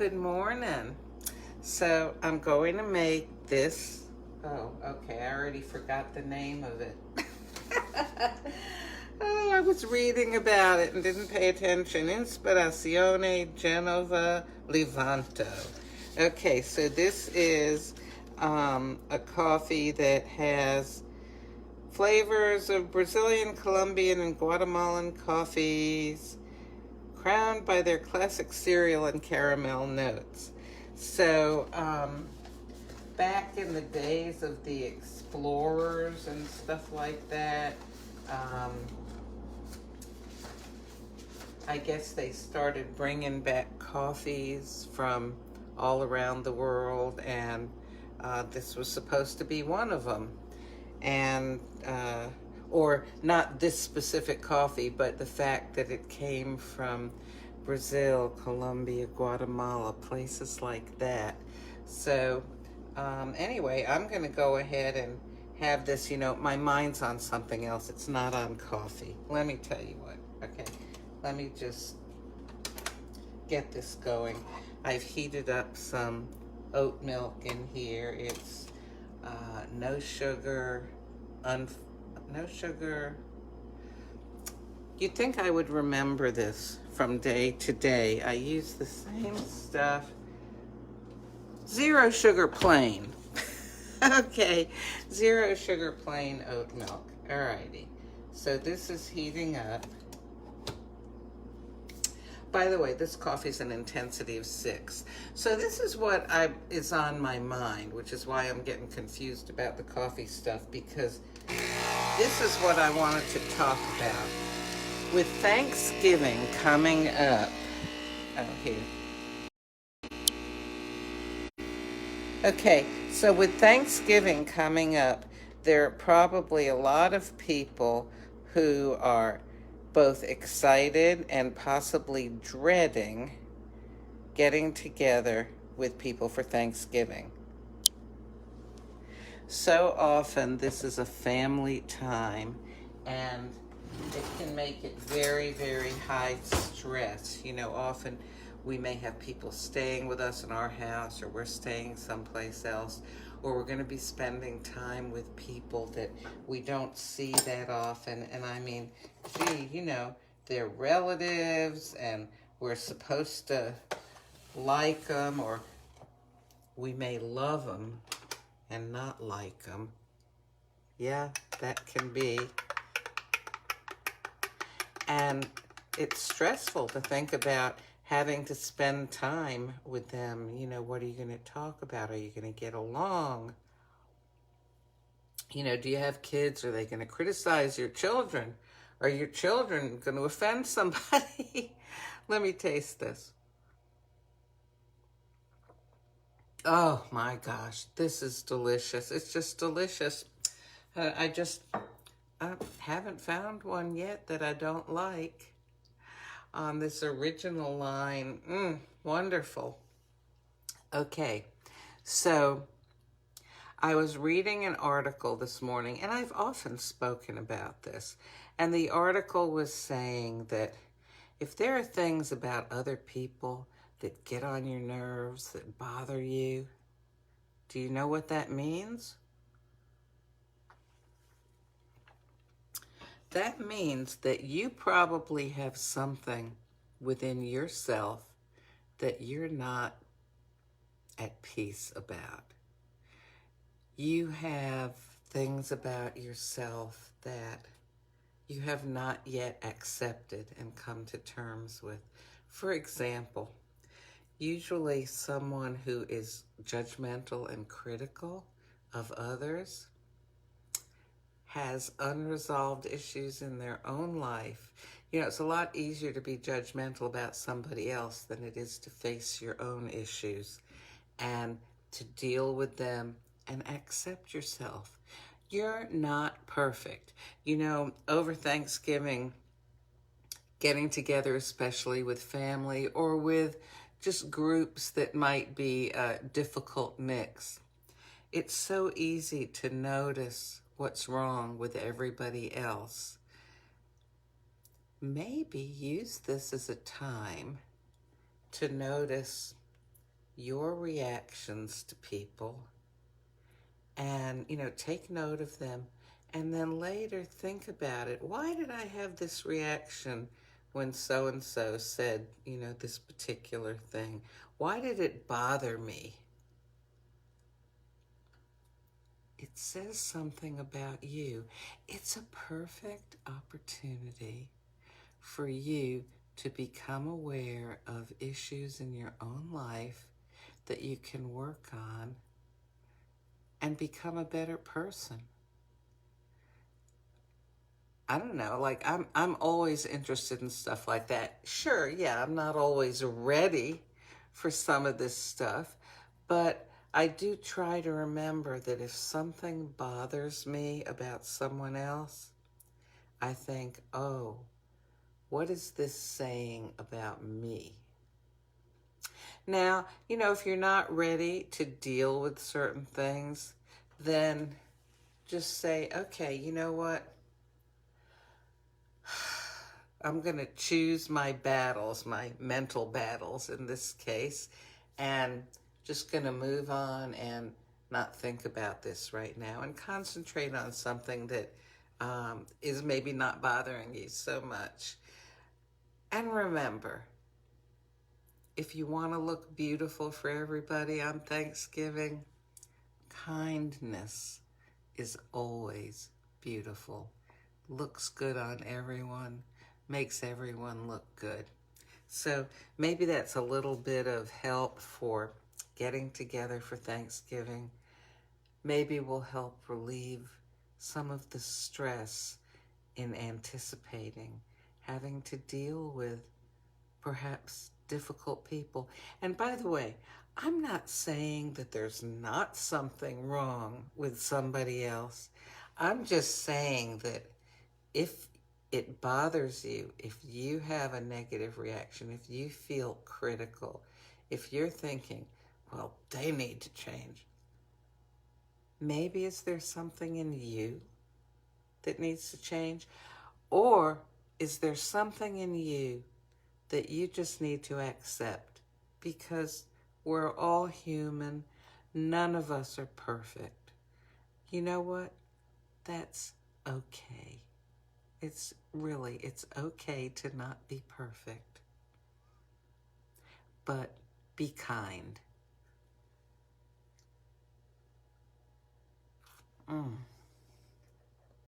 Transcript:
Good morning. So I'm going to make this. Oh, okay. I already forgot the name of it. Oh, I was reading about it and didn't pay attention. Inspirazione Genova Livanto. Okay, so this is a coffee that has flavors of Brazilian, Colombian, and Guatemalan coffees, crowned by their classic cereal and caramel notes. So, back in the days of the explorers and stuff like that, um, I guess they started bringing back coffees from all around the world, and this was supposed to be one of them. And or not this specific coffee, but the fact that it came from Brazil, Colombia, Guatemala, places like that. So anyway, I'm going to go ahead and have this. My mind's on something else. It's not on coffee. Let me tell you what. Okay, let me just get this going. I've heated up some oat milk in here. It's no sugar, no sugar. You'd think I would remember this from day to day. I use the same stuff. 0 sugar plain. Okay, 0 sugar plain oat milk. Alrighty. So this is heating up. By the way, this coffee is an intensity of 6. So this is what is on my mind, which is why I'm getting confused about the coffee stuff, because this is what I wanted to talk about. With Thanksgiving coming up, here. Okay, so with Thanksgiving coming up, there are probably a lot of people who are both excited and possibly dreading getting together with people for Thanksgiving. So often this is a family time, and it can make it very, very high stress. Often we may have people staying with us in our house, or we're staying someplace else, or we're going to be spending time with people that we don't see that often. And I mean, gee, they're relatives, and we're supposed to like them, or we may love them and not like them. Yeah, that can be. And it's stressful to think about having to spend time with them. What are you going to talk about? Are you going to get along? Do you have kids? Are they going to criticize your children? Are your children going to offend somebody? Let me taste this. Oh my gosh, this is delicious. It's just delicious. I haven't found one yet that I don't like on this original line. Wonderful. Okay, so I was reading an article this morning, and I've often spoken about this, and the article was saying that if there are things about other people that get on your nerves, that bother you, do you know what that means? That means that you probably have something within yourself that you're not at peace about. You have things about yourself that you have not yet accepted and come to terms with. For example, usually someone who is judgmental and critical of others has unresolved issues in their own life. It's a lot easier to be judgmental about somebody else than it is to face your own issues and to deal with them and accept yourself. You're not perfect. Over Thanksgiving, getting together, especially with family or with just groups that might be a difficult mix, it's so easy to notice what's wrong with everybody else. Maybe use this as a time to notice your reactions to people and, take note of them. And then later think about it. Why did I have this reaction when so-and-so said, this particular thing? Why did it bother me? It says something about you. It's a perfect opportunity for you to become aware of issues in your own life that you can work on and become a better person. I don't know, like I'm always interested in stuff like that. Sure, yeah, I'm not always ready for some of this stuff, but I do try to remember that if something bothers me about someone else, I think, oh, what is this saying about me? Now, if you're not ready to deal with certain things, then just say, okay, you know what? I'm going to choose my battles, my mental battles in this case, and just going to move on and not think about this right now and concentrate on something that is maybe not bothering you so much. And remember, if you want to look beautiful for everybody on Thanksgiving, kindness is always beautiful. Looks good on everyone, makes everyone look good. So maybe that's a little bit of help for getting together for Thanksgiving. Maybe will help relieve some of the stress in anticipating having to deal with perhaps difficult people. And by the way, I'm not saying that there's not something wrong with somebody else. I'm just saying that if it bothers you, if you have a negative reaction, if you feel critical, if you're thinking, well, they need to change, maybe is there something in you that needs to change? Or is there something in you that you just need to accept? Because we're all human. None of us are perfect. You know what? That's okay. It's okay to not be perfect. But be kind.